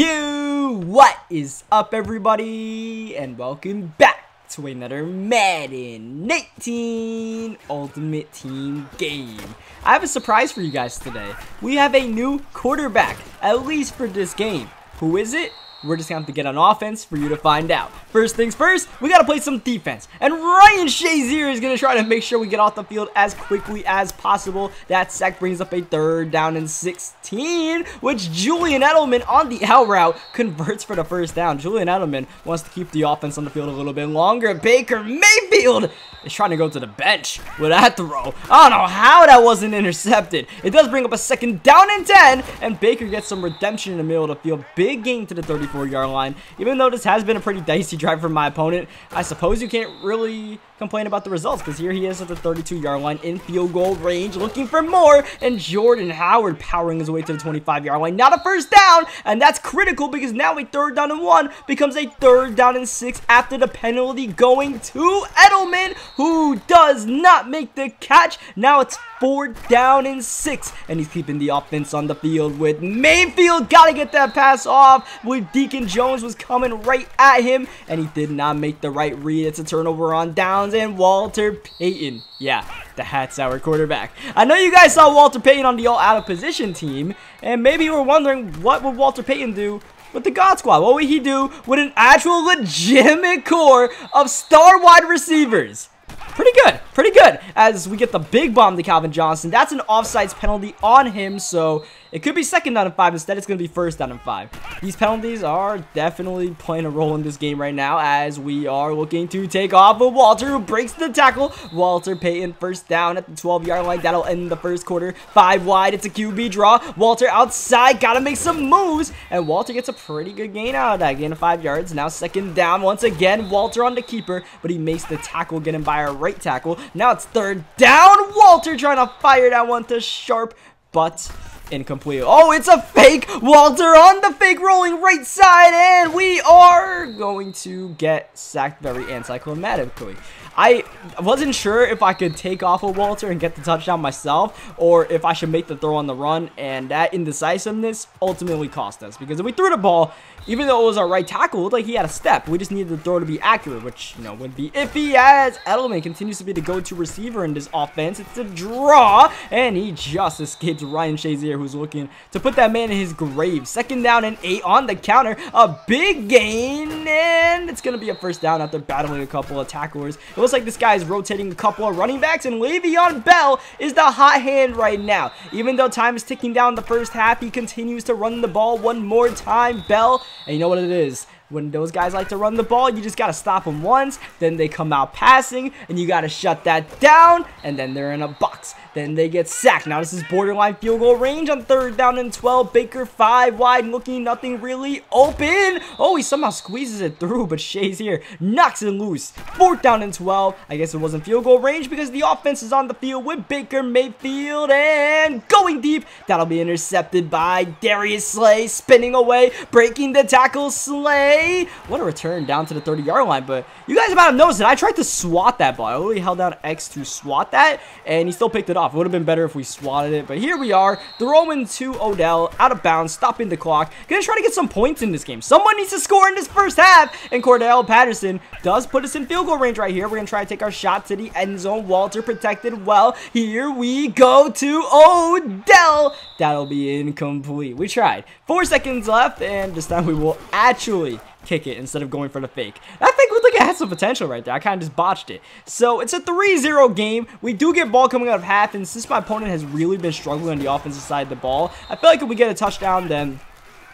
What is up, everybody, and welcome back to another Madden 18 Ultimate Team game. I have a surprise for you guys today. We have a new quarterback, at least for this game. Who is it? We're just going to have to get on offense for you to find out. First things first, we got to play some defense. And Ryan Shazier is going to try to make sure we get off the field as quickly as possible. That sack brings up a 3rd down and 16, which Julian Edelman on the out route converts for the 1st down. Julian Edelman wants to keep the offense on the field a little bit longer. Baker Mayfield is trying to go to the bench with that throw. I don't know how that wasn't intercepted. It does bring up a 2nd down and 10, and Baker gets some redemption in the middle of the field. Big gain to the 34-yard line. Even though this has been a pretty dicey drive for my opponent, I suppose you can't really complain about the results, because here he is at the 32-yard line in field goal range looking for more, and Jordan Howard powering his way to the 25-yard line. Not a 1st down, and that's critical because now a 3rd down and 1 becomes a 3rd down and 6 after the penalty going to Edelman, who does not make the catch. Now it's 4th down and 6, and he's keeping the offense on the field with Mayfield. Gotta get that pass off with Deacon Jones was coming right at him, and he did not make the right read. It's a turnover on downs, and Walter Payton, yeah, that's our quarterback. I know you guys saw Walter Payton on the all out of position team, and maybe you were wondering, what would Walter Payton do with the God Squad? What would he do with an actual legitimate core of star wide receivers? Pretty good, as we get the big bomb to Calvin Johnson. That's an offsides penalty on him, so it could be 2nd down and 5. Instead, it's going to be 1st down and 5. These penalties are definitely playing a role in this game right now, as we are looking to take off with Walter, who breaks the tackle. Walter Payton 1st down at the 12-yard line. That'll end the 1st quarter. 5 wide. It's a QB draw. Walter outside. Got to make some moves, and Walter gets a pretty good gain out of that. Gain of 5 yards. Now 2nd down. Once again, Walter on the keeper, but he makes the tackle, getting by our right tackle. Now it's 3rd down. Walter trying to fire that one to Sharp, but incomplete. Oh, it's a fake. Walter on the fake, rolling right side, and we are going to get sacked very anticlimactically. I wasn't sure if I could take off of Walter and get the touchdown myself, or if I should make the throw on the run, and that indecisiveness ultimately cost us, because if we threw the ball, even though it was our right tackle, it looked like he had a step. We just needed the throw to be accurate, which, you know, would be iffy, as Edelman continues to be the go-to receiver in this offense. It's a draw, and he just escapes Ryan Shazier, who's looking to put that man in his grave. 2nd down and 8 on the counter. A big gain, and it's going to be a 1st down after battling a couple of tacklers. It looks like this guy is rotating a couple of running backs, and Le'Veon Bell is the hot hand right now. Even though time is ticking down the 1st half, he continues to run the ball one more time. Bell, and you know what it is. When those guys like to run the ball, you just got to stop them once, then they come out passing, and you got to shut that down, and then they're in a box. Then they get sacked. Now this is borderline field goal range on 3rd down and 12. Baker 5 wide, looking nothing really open. Oh, he somehow squeezes it through, but Shazier knocks it loose. 4th down and 12. I guess it wasn't field goal range because the offense is on the field with Baker Mayfield, and going deep. That'll be intercepted by Darius Slay, spinning away, breaking the tackle. Slay, what a return down to the 30-yard line. But you guys might have noticed that I tried to swat that ball. I literally held down X to swat that, and he still picked it off. It would have been better if we swatted it, but here we are, throwing to Odell, out of bounds, stopping the clock. Gonna try to get some points in this game. Someone needs to score in this 1st half, and Cordell Patterson does put us in field goal range right here. We're gonna try to take our shot to the end zone. Walter protected well. Here we go to Odell. That'll be incomplete. We tried. 4 seconds left, and this time we will actually kick it instead of going for the fake. That fake looked like it had some potential right there. I kind of just botched it. So it's a 3-0 game. We do get ball coming out of half, and since my opponent has really been struggling on the offensive side of the ball, I feel like if we get a touchdown, then,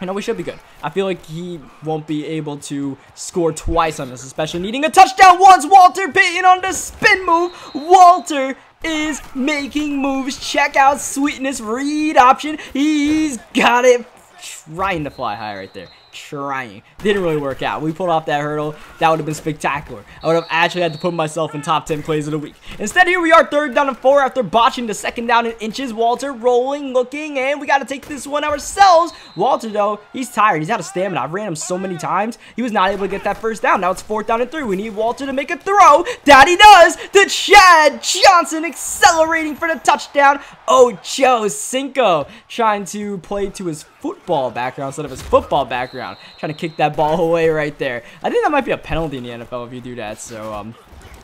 you know, we should be good. I feel like he won't be able to score twice on us, especially needing a touchdown once. Walter Payton on the spin move. Walter is making moves. Check out Sweetness read option. He's got it. Trying to fly high right there. trying. Didn't really work out. We pulled off that hurdle. That would have been spectacular. I would have actually had to put myself in top 10 plays of the week. Instead, here we are, 3rd down and 4 after botching the 2nd down in inches. Walter rolling, looking, and we got to take this one ourselves. Walter, though, he's tired. He's out of stamina. I've ran him so many times. He was not able to get that 1st down. Now it's 4th down and 3. We need Walter to make a throw. That he does to Chad Johnson, accelerating for the touchdown. Ocho Cinco trying to play to his football background instead of his football background. Trying to kick that ball away right there. I think that might be a penalty in the NFL if you do that, so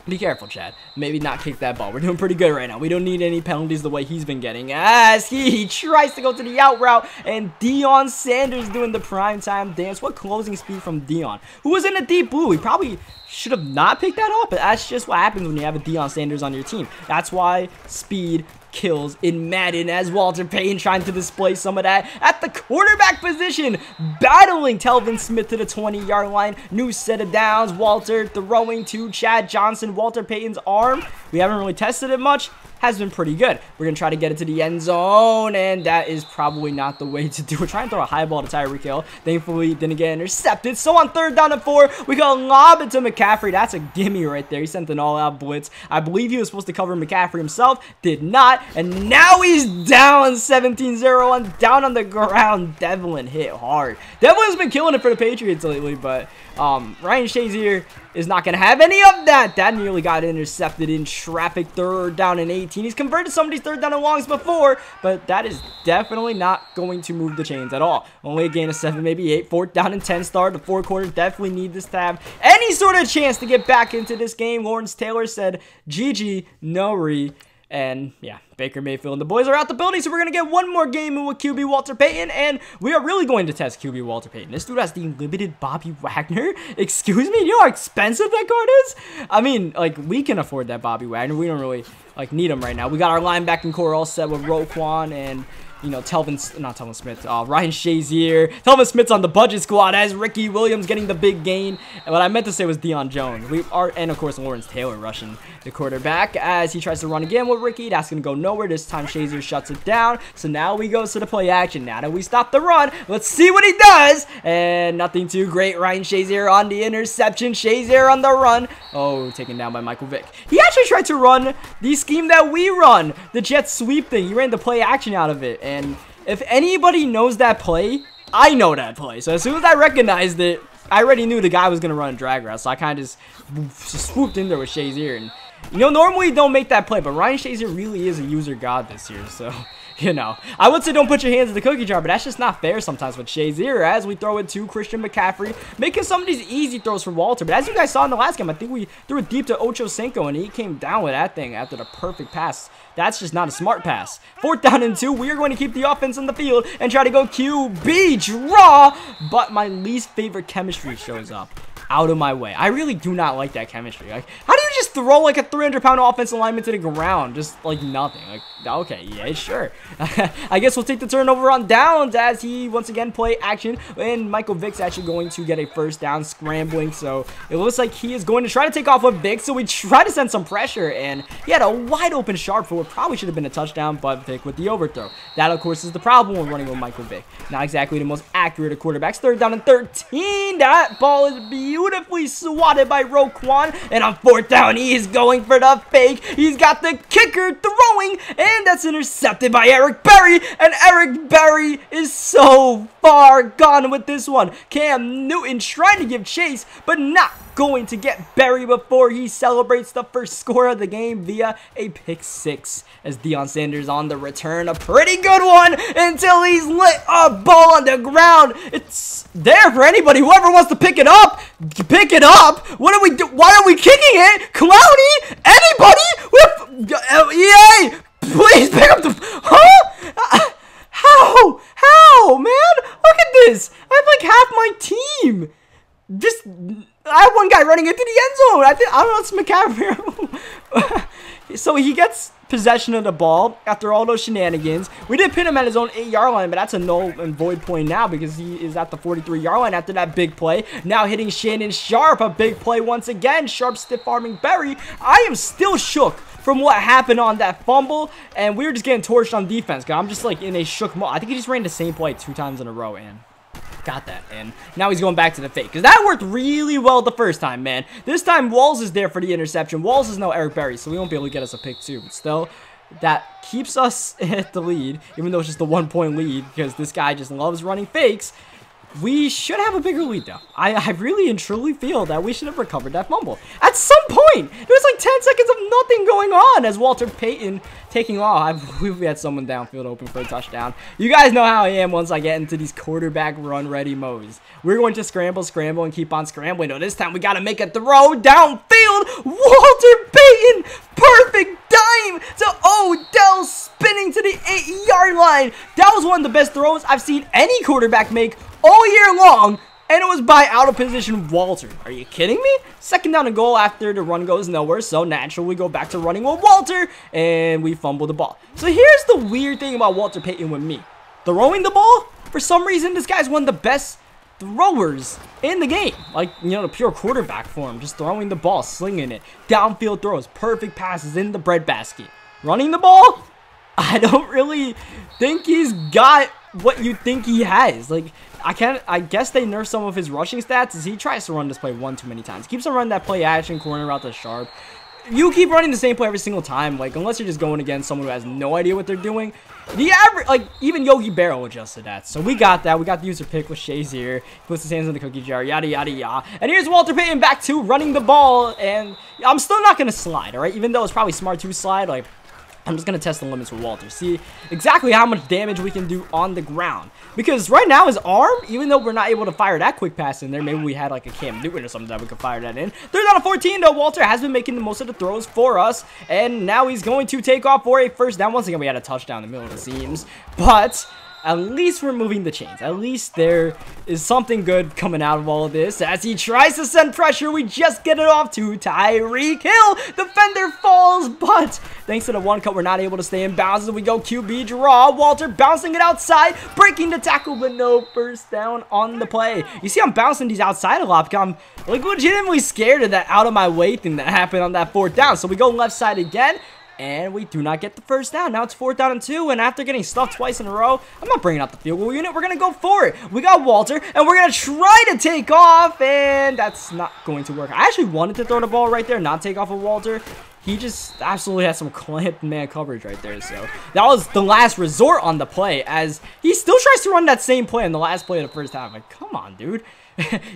be careful, Chad. Maybe not kick that ball. We're doing pretty good right now. We don't need any penalties the way he's been getting as he tries to go to the out route. And Deion Sanders doing the primetime dance. What closing speed from Deion, who was in the deep blue. He probably should have not picked that up, but that's just what happens when you have a Deion Sanders on your team. That's why speed kills in Madden, as Walter Payton trying to display some of that at the quarterback position, battling Telvin Smith to the 20-yard line. New set of downs. Walter throwing to Chad Johnson. Walter Payton's arm, we haven't really tested it much, has been pretty good. We're going to try to get it to the end zone, and that is probably not the way to do it. We're trying to throw a high ball to Tyreek Hill. Thankfully, didn't get intercepted. So on 3rd down and 4, we got to lob it to McCaffrey. That's a gimme right there. He sent an all-out blitz. I believe he was supposed to cover McCaffrey himself. Did not. And now he's down 17-0 and down on the ground. Devlin hit hard. Devlin's been killing it for the Patriots lately, but Ryan Shazier is not going to have any of that. That nearly got intercepted in traffic. 3rd down and 18. He's converted some of these 3rd down and longs before, but that is definitely not going to move the chains at all. Only a gain of 7, maybe 8. 4th down and 10 start. The 4th quarter definitely need this to have any sort of chance to get back into this game. Lawrence Taylor said, GG, no re. And yeah, Baker Mayfield and the boys are out the building, so we're going to get one more game in with QB Walter Payton, and we are really going to test QB Walter Payton. This dude has the limited Bobby Wagner. Excuse me? You know how expensive that card is? I mean, like, we can afford that Bobby Wagner. We don't really, like, need him right now. We got our linebacking core all set with Roquan and, you know, Ryan Shazier. Telvin Smith's on the budget squad as Ricky Williams getting the big gain. And what I meant to say was Deion Jones. And of course, Lawrence Taylor rushing the quarterback as he tries to run again with Ricky. That's going to go nowhere. This time, Shazier shuts it down. So now we go to the play action. Now that we stop the run, let's see what he does. And nothing too great. Ryan Shazier on the interception. Shazier on the run. Oh, taken down by Michael Vick. He actually tried to run the scheme that we run, the jet sweep thing. He ran the play action out of it. And if anybody knows that play, I know that play. So as soon as I recognized it, I already knew the guy was going to run a drag route. So I kind of just swooped in there with Shazier. And, you know, normally don't make that play, but Ryan Shazier really is a user god this year. So, you know, I would say don't put your hands in the cookie jar, but that's just not fair sometimes with Shazier as we throw it to Christian McCaffrey, making some of these easy throws for Walter. But as you guys saw in the last game, I think we threw it deep to Ocho Cinco, and he came down with that thing after the perfect pass. That's just not a smart pass. 4th down and 2. We are going to keep the offense on the field and try to go QB draw, but my least favorite chemistry shows up. Out of my way. I really do not like that chemistry. Like, how do you just throw like a 300-pound offensive lineman to the ground? Just like nothing. Like, okay, yeah, sure. I guess we'll take the turnover on downs as he once again play action. And Michael Vick's actually going to get a 1st down scrambling. So it looks like he is going to try to take off with Vick. So we try to send some pressure, and he had a wide open sharp for what probably should have been a touchdown, but Vick with the overthrow. That, of course, is the problem when running with Michael Vick. Not exactly the most accurate of quarterbacks. 3rd down and 13. That ball is beautifully swatted by Roquan, and on 4th down, he is going for the fake. He's got the kicker throwing, and that's intercepted by Eric Berry, and Eric Berry is so far gone with this one. Cam Newton trying to give chase, but not going to get Berry before he celebrates the first score of the game via a pick 6 as Deion Sanders on the return. A pretty good one until he's lit a ball on the ground. It's there for anybody. Whoever wants to pick it up, pick it up. What are we do? Why are we kicking it? Clowney? Anybody? EA, please pick up the... Huh? How, man? Look at this. I have like half my team. Just, I have one guy running into the end zone. I don't know, it's McCaffrey. So he gets possession of the ball after all those shenanigans. We did pin him at his own 8-yard line, but that's a null and void point now because he is at the 43-yard line after that big play. Now hitting Shannon Sharp, a big play once again. Sharp stiff-arming Berry. I am still shook from what happened on that fumble, and we were just getting torched on defense. I'm just like in a shook mode. I think he just ran the same play 2 times in a row, and Got that. And now he's going back to the fake. Because that worked really well the first time, man. This time, Walls is there for the interception. Walls is no Eric Berry, so we won't be able to get us a pick, too. But still, that keeps us at the lead, even though it's just a 1-point lead, because this guy just loves running fakes. We should have a bigger lead, though. I really and truly feel that we should have recovered that fumble. At some point, there was like 10 seconds of nothing going on as Walter Payton taking off. I believe we had someone downfield open for a touchdown. You guys know how I am once I get into these quarterback run-ready modes. We're going to scramble, scramble, and keep on scrambling. No, this time we got to make a throw downfield. Walter Payton, perfect dime to Odell, spinning to the 8-yard line. That was one of the best throws I've seen any quarterback make all year long, and it was by out of position Walter. Are you kidding me? Second down and goal after the run goes nowhere, so naturally we go back to running with Walter, and we fumble the ball. So here's the weird thing about Walter Payton with me. Throwing the ball, for some reason, this guy's one of the best throwers in the game. Like, you know, the pure quarterback form, just throwing the ball, slinging it, downfield throws, perfect passes in the breadbasket. Running the ball, I don't really think he's got what you think he has. Like, I guess they nerfed some of his rushing stats as he tries to run this play one too many times. Keeps on running that play action corner route to sharp. You keep running the same play every single time, like, unless you're just going against someone who has no idea what they're doing. The average, like, even Yogi Berra adjusted that. So we got that. We got the user pick with Shazier. He puts his hands in the cookie jar, yada, yada, yada. And here's Walter Payton back to running the ball. And I'm still not going to slide, all right? Even though it's probably smart to slide, like, I'm just going to test the limits with Walter. See exactly how much damage we can do on the ground. Because right now his arm, even though we're not able to fire that quick pass in there, maybe we had like a Cam Newton or something that we could fire that in. 3rd down and 14 though. Walter has been making the most of the throws for us. And now he's going to take off for a first down. Once again, we had a touchdown in the middle of the seams. But at least we're moving the chains. At least there is something good coming out of all of this. As he tries to send pressure, we just get it off to Tyreek Hill. Defender falls, but thanks to the one cut, we're not able to stay in bounds as we go QB draw. Walter bouncing it outside, breaking the tackle, but no first down on the play. You see, I'm bouncing these outside a lot because I'm like legitimately scared of that out of my way thing that happened on that 4th down. So we go left side again. And we do not get the first down. Now it's 4th down and 2. And after getting stuffed twice in a row, I'm not bringing out the field goal unit. We're going to go for it. We got Walter, and we're going to try to take off. And that's not going to work. I actually wanted to throw the ball right there, not take off of Walter. He just absolutely has some clamped man coverage right there. So that was the last resort on the play, as he still tries to run that same play in the last play of the first half. Like, come on, dude.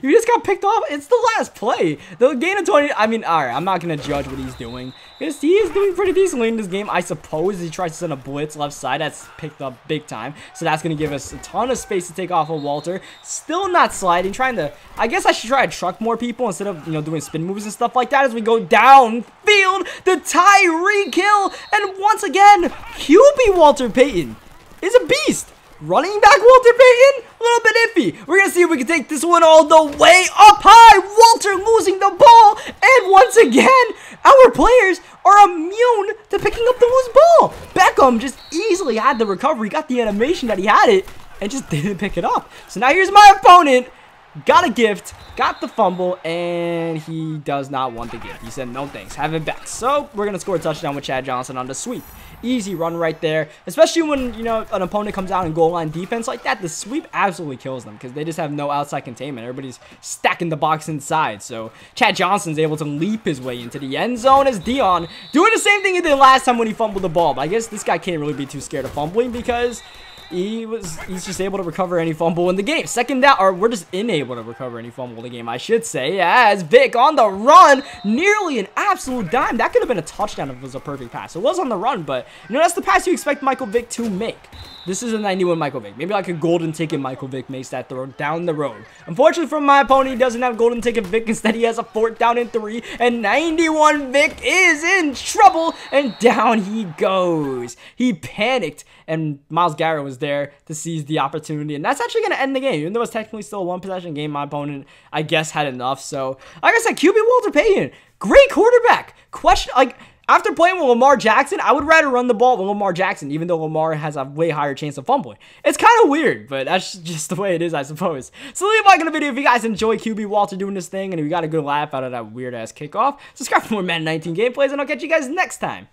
You just got picked off. It's the last play. The gain of 20. I mean, all right, I'm not going to judge what he's doing, because he is doing pretty decently in this game. I suppose he tries to send a blitz left side. That's picked up big time. So that's going to give us a ton of space to take off of Walter. Still not sliding. Trying to, I guess I should try to truck more people instead of, you know, doing spin moves and stuff like that as we go downfield. The Tyreek Hill. And once again, QB Walter Payton is a beast. Running back Walter Payton, a little bit iffy. We're going to see if we can take this one all the way up high. Walter losing the ball. And once again, our players are immune to picking up the loose ball. Beckham just easily had the recovery, got the animation that he had it, and just didn't pick it up. So now here's my opponent. Got a gift, got the fumble, and he does not want the gift. He said, no thanks, have it back. So we're going to score a touchdown with Chad Johnson on the sweep. Easy run right there, especially when, you know, an opponent comes out in goal line defense like that. The sweep absolutely kills them because they just have no outside containment. Everybody's stacking the box inside. So Chad Johnson's able to leap his way into the end zone as Dion doing the same thing he did last time when he fumbled the ball. But I guess this guy can't really be too scared of fumbling because he's just able to recover any fumble in the game. Second down, or we're just unable to recover any fumble in the game, I should say, as Vic on the run, nearly an absolute dime. That could have been a touchdown if it was a perfect pass. It was on the run, but, you know, that's the pass you expect Michael Vick to make. This is a 91 Michael Vick. Maybe like a golden ticket Michael Vick makes that throw down the road. Unfortunately for my opponent, he doesn't have golden ticket Vick. Instead, he has a 4th down and 3. And 91 Vick is in trouble. And down he goes. He panicked. And Myles Garrett was there to seize the opportunity. And that's actually going to end the game. Even though it's technically still a one-possession game, my opponent, I guess, had enough. So, like I said, QB Walter Payton, great quarterback. After playing with Lamar Jackson, I would rather run the ball with Lamar Jackson, even though Lamar has a way higher chance of fumbling. It's kind of weird, but that's just the way it is, I suppose. So leave a like on the video if you guys enjoy QB Walter doing this thing, and if you got a good laugh out of that weird-ass kickoff. Subscribe for more Madden 19 gameplays, and I'll catch you guys next time.